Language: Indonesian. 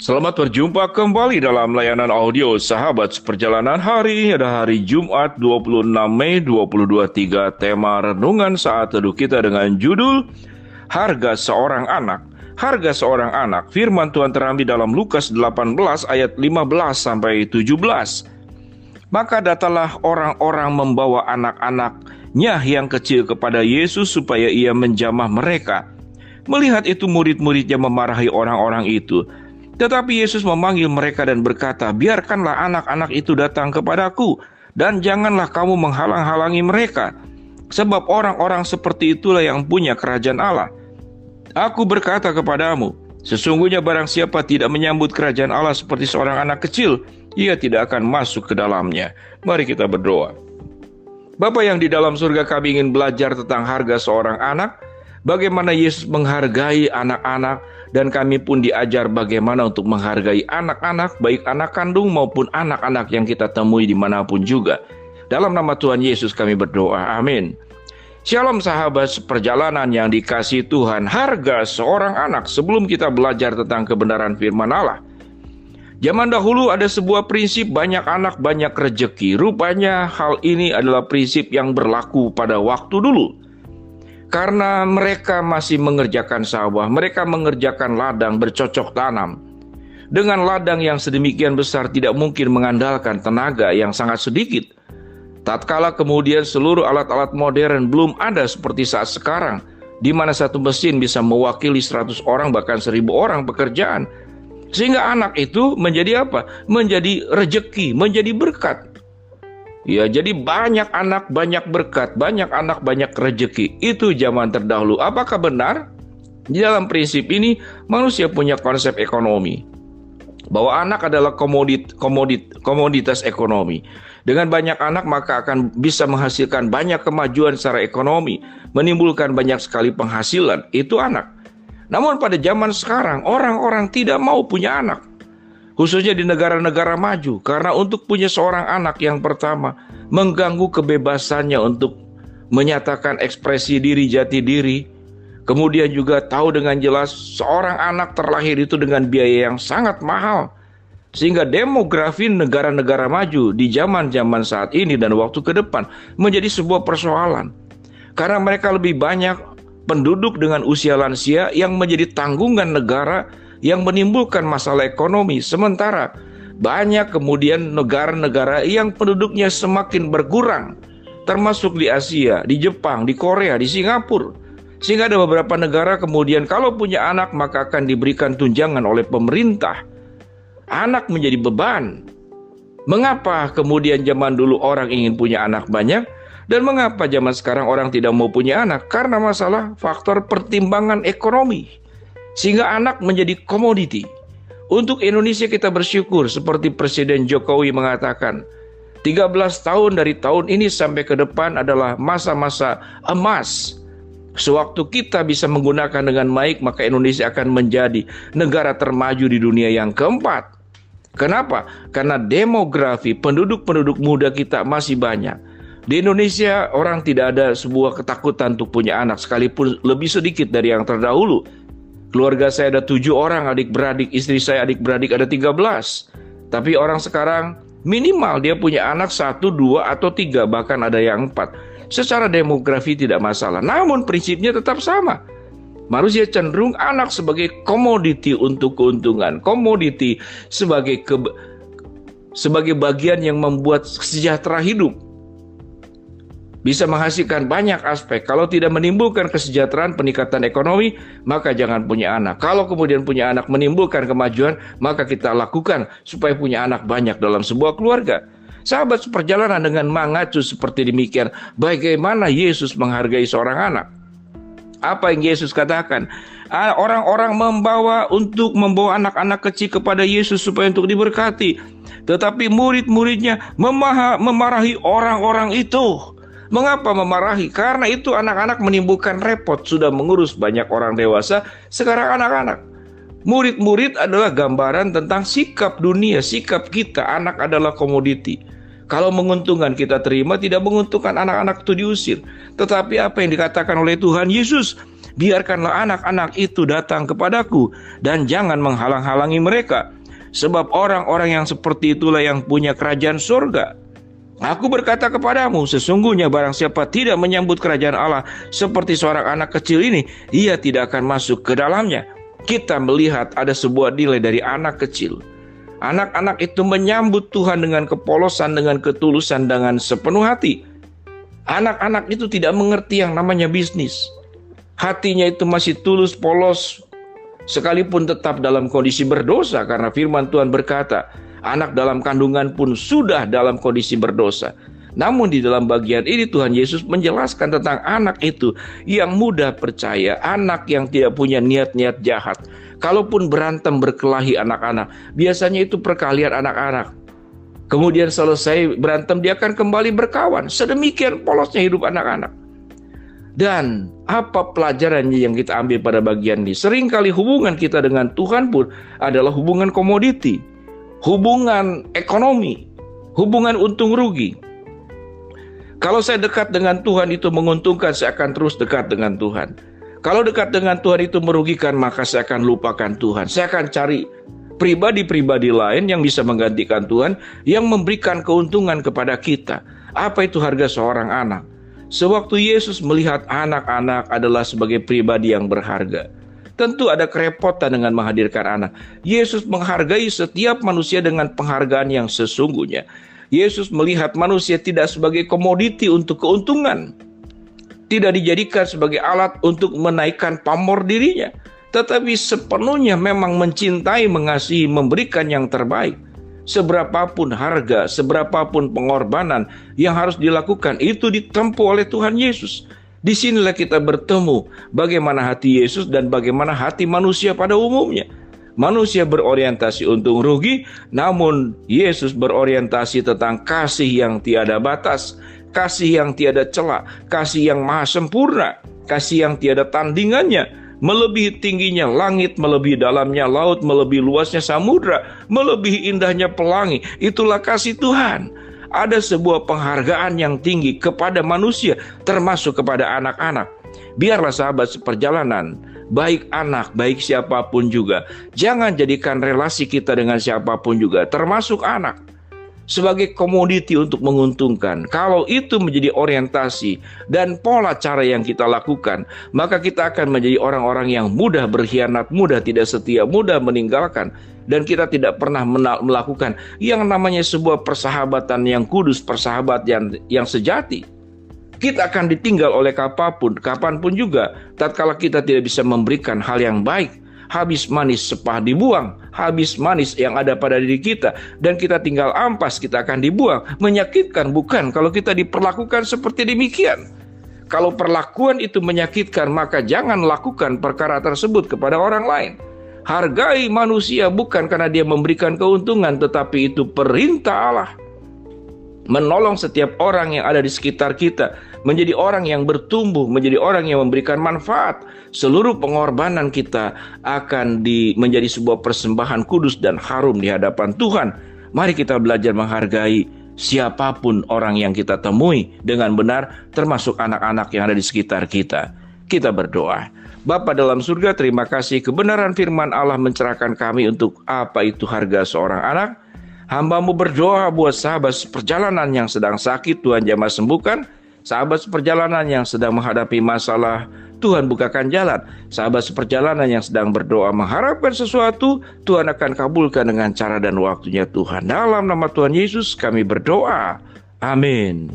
Selamat berjumpa kembali dalam layanan audio Sahabat Seperjalanan. Hari ini ada hari Jumat 26 Mei 2023. Tema renungan saat teduh kita dengan judul Harga Seorang Anak. Harga seorang anak. Firman Tuhan terambil dalam Lukas 18 ayat 15 sampai 17. Maka datanglah orang-orang membawa anak-anaknya yang kecil kepada Yesus supaya ia menjamah mereka. Melihat itu murid-muridnya memarahi orang-orang itu. Tetapi Yesus memanggil mereka dan berkata, "Biarkanlah anak-anak itu datang kepadaku, dan janganlah kamu menghalang-halangi mereka, sebab orang-orang seperti itulah yang punya kerajaan Allah. Aku berkata kepadamu, sesungguhnya barang siapa tidak menyambut kerajaan Allah seperti seorang anak kecil, ia tidak akan masuk ke dalamnya." Mari kita berdoa. Bapa yang di dalam surga, kami ingin belajar tentang harga seorang anak, bagaimana Yesus menghargai anak-anak, dan kami pun diajar bagaimana untuk menghargai anak-anak, baik anak kandung maupun anak-anak yang kita temui dimanapun juga. Dalam nama Tuhan Yesus kami berdoa, amin. Shalom sahabat seperjalanan yang dikasihi Tuhan. Harga seorang anak. Sebelum kita belajar tentang kebenaran firman Allah, zaman dahulu ada sebuah prinsip banyak anak banyak rejeki. Rupanya hal ini adalah prinsip yang berlaku pada waktu dulu. Karena mereka masih mengerjakan sawah, mereka mengerjakan ladang bercocok tanam. Dengan ladang yang sedemikian besar tidak mungkin mengandalkan tenaga yang sangat sedikit. Tatkala kemudian seluruh alat-alat modern belum ada seperti saat sekarang, di mana satu mesin bisa mewakili 100 orang bahkan 1000 orang pekerjaan. Sehingga anak itu menjadi apa? Menjadi rejeki, menjadi berkat. Ya, jadi banyak anak, banyak berkat, banyak anak, banyak rejeki. Itu zaman terdahulu. Apakah benar? Di dalam prinsip ini, manusia punya konsep ekonomi. Bahwa anak adalah komoditas ekonomi. Dengan banyak anak, maka akan bisa menghasilkan banyak kemajuan secara ekonomi. Menimbulkan banyak sekali penghasilan. Itu anak. Namun pada zaman sekarang, orang-orang tidak mau punya anak. Khususnya di negara-negara maju, karena untuk punya seorang anak yang pertama mengganggu kebebasannya untuk menyatakan ekspresi diri, jati diri. Kemudian juga tahu dengan jelas seorang anak terlahir itu dengan biaya yang sangat mahal. Sehingga demografi negara-negara maju di zaman-zaman saat ini dan waktu ke depan menjadi sebuah persoalan. Karena mereka lebih banyak penduduk dengan usia lansia yang menjadi tanggungan negara yang menimbulkan masalah ekonomi. Sementara banyak kemudian negara-negara yang penduduknya semakin berkurang, termasuk di Asia, di Jepang, di Korea, di Singapura. Sehingga ada beberapa negara kemudian kalau punya anak maka akan diberikan tunjangan oleh pemerintah. Anak menjadi beban. Mengapa kemudian zaman dulu orang ingin punya anak banyak, dan mengapa zaman sekarang orang tidak mau punya anak? Karena masalah faktor pertimbangan ekonomi. Sehingga anak menjadi komoditi. Untuk Indonesia kita bersyukur seperti Presiden Jokowi mengatakan, 13 tahun dari tahun ini sampai ke depan adalah masa-masa emas. Sewaktu kita bisa menggunakan dengan baik, maka Indonesia akan menjadi negara termaju di dunia yang keempat. Kenapa? Karena demografi penduduk-penduduk muda kita masih banyak. Di Indonesia orang tidak ada sebuah ketakutan untuk punya anak, sekalipun lebih sedikit dari yang terdahulu. Keluarga saya ada 7 orang adik-beradik, istri saya adik-beradik ada 13. Tapi orang sekarang minimal dia punya anak 1, 2, atau 3, bahkan ada yang 4. Secara demografi tidak masalah, namun prinsipnya tetap sama. Manusia cenderung anak sebagai komoditi untuk keuntungan, komoditi sebagai bagian yang membuat sejahtera hidup. Bisa menghasilkan banyak aspek. Kalau tidak menimbulkan kesejahteraan, peningkatan ekonomi, maka jangan punya anak. Kalau kemudian punya anak menimbulkan kemajuan, maka kita lakukan supaya punya anak banyak dalam sebuah keluarga. Sahabat seperjalanan, dengan mengacu seperti demikian, bagaimana Yesus menghargai seorang anak? Apa yang Yesus katakan? Orang-orang membawa anak-anak kecil kepada Yesus supaya untuk diberkati. Tetapi murid-muridnya memarahi orang-orang itu. Mengapa memarahi? Karena itu anak-anak menimbulkan repot. Sudah mengurus banyak orang dewasa, sekarang anak-anak. Murid-murid adalah gambaran tentang sikap dunia, sikap kita. Anak adalah komoditi. Kalau menguntungkan kita terima, tidak menguntungkan anak-anak itu diusir. Tetapi apa yang dikatakan oleh Tuhan Yesus? Biarkanlah anak-anak itu datang kepadaku dan jangan menghalang-halangi mereka. Sebab orang-orang yang seperti itulah yang punya kerajaan surga. Aku berkata kepadamu, sesungguhnya barang siapa tidak menyambut kerajaan Allah seperti seorang anak kecil ini, ia tidak akan masuk ke dalamnya. Kita melihat ada sebuah nilai dari anak kecil. Anak-anak itu menyambut Tuhan dengan kepolosan, dengan ketulusan, dengan sepenuh hati. Anak-anak itu tidak mengerti yang namanya bisnis. Hatinya itu masih tulus, polos, sekalipun tetap dalam kondisi berdosa. Karena firman Tuhan berkata, anak dalam kandungan pun sudah dalam kondisi berdosa. Namun di dalam bagian ini Tuhan Yesus menjelaskan tentang anak itu yang mudah percaya, anak yang tidak punya niat-niat jahat. Kalaupun berantem berkelahi anak-anak, biasanya itu perkalian anak-anak. Kemudian selesai berantem dia akan kembali berkawan. Sedemikian polosnya hidup anak-anak. Dan apa pelajarannya yang kita ambil pada bagian ini? Seringkali hubungan kita dengan Tuhan pun adalah hubungan komoditi, hubungan ekonomi, hubungan untung rugi. Kalau saya dekat dengan Tuhan itu menguntungkan, saya akan terus dekat dengan Tuhan. Kalau dekat dengan Tuhan itu merugikan, maka saya akan lupakan Tuhan. Saya akan cari pribadi-pribadi lain yang bisa menggantikan Tuhan, yang memberikan keuntungan kepada kita. Apa itu harga seorang anak? Sewaktu Yesus melihat anak-anak adalah sebagai pribadi yang berharga, tentu ada kerepotan dengan menghadirkan anak. Yesus menghargai setiap manusia dengan penghargaan yang sesungguhnya. Yesus melihat manusia tidak sebagai komoditi untuk keuntungan, tidak dijadikan sebagai alat untuk menaikkan pamor dirinya, tetapi sepenuhnya memang mencintai, mengasihi, memberikan yang terbaik. Seberapapun harga, seberapapun pengorbanan yang harus dilakukan, itu ditempuh oleh Tuhan Yesus. Disinilah kita bertemu bagaimana hati Yesus dan bagaimana hati manusia pada umumnya. Manusia berorientasi untung rugi, namun Yesus berorientasi tentang kasih yang tiada batas, kasih yang tiada celah, kasih yang maha sempurna, kasih yang tiada tandingannya. Melebihi tingginya langit, melebihi dalamnya laut, melebihi luasnya samudra, melebihi indahnya pelangi. Itulah kasih Tuhan. Ada sebuah penghargaan yang tinggi kepada manusia, termasuk kepada anak-anak. Biarlah sahabat seperjalanan, baik anak, baik siapapun juga, jangan jadikan relasi kita dengan siapapun juga, termasuk anak, sebagai komoditi untuk menguntungkan. Kalau itu menjadi orientasi dan pola cara yang kita lakukan, maka kita akan menjadi orang-orang yang mudah berkhianat, mudah tidak setia, mudah meninggalkan. Dan kita tidak pernah melakukan yang namanya sebuah persahabatan yang kudus, persahabatan yang sejati. Kita akan ditinggal oleh kapanpun juga, tatkala kita tidak bisa memberikan hal yang baik. Habis manis sepah dibuang, habis manis yang ada pada diri kita, dan kita tinggal ampas, kita akan dibuang. Menyakitkan bukan kalau kita diperlakukan seperti demikian. Kalau perlakuan itu menyakitkan, maka jangan lakukan perkara tersebut kepada orang lain. Hargai manusia bukan karena dia memberikan keuntungan, tetapi itu perintah Allah. Menolong setiap orang yang ada di sekitar kita, menjadi orang yang bertumbuh, menjadi orang yang memberikan manfaat. Seluruh pengorbanan kita akan menjadi sebuah persembahan kudus dan harum di hadapan Tuhan. Mari kita belajar menghargai siapapun orang yang kita temui dengan benar, termasuk anak-anak yang ada di sekitar kita. Kita berdoa. Bapa dalam surga, terima kasih kebenaran firman Allah mencerahkan kami untuk apa itu harga seorang anak. Hamba-Mu berdoa buat sahabat seperjalanan yang sedang sakit, Tuhan jamah sembuhkan. Sahabat seperjalanan yang sedang menghadapi masalah, Tuhan bukakan jalan. Sahabat seperjalanan yang sedang berdoa mengharapkan sesuatu, Tuhan akan kabulkan dengan cara dan waktunya Tuhan. Dalam nama Tuhan Yesus kami berdoa. Amin.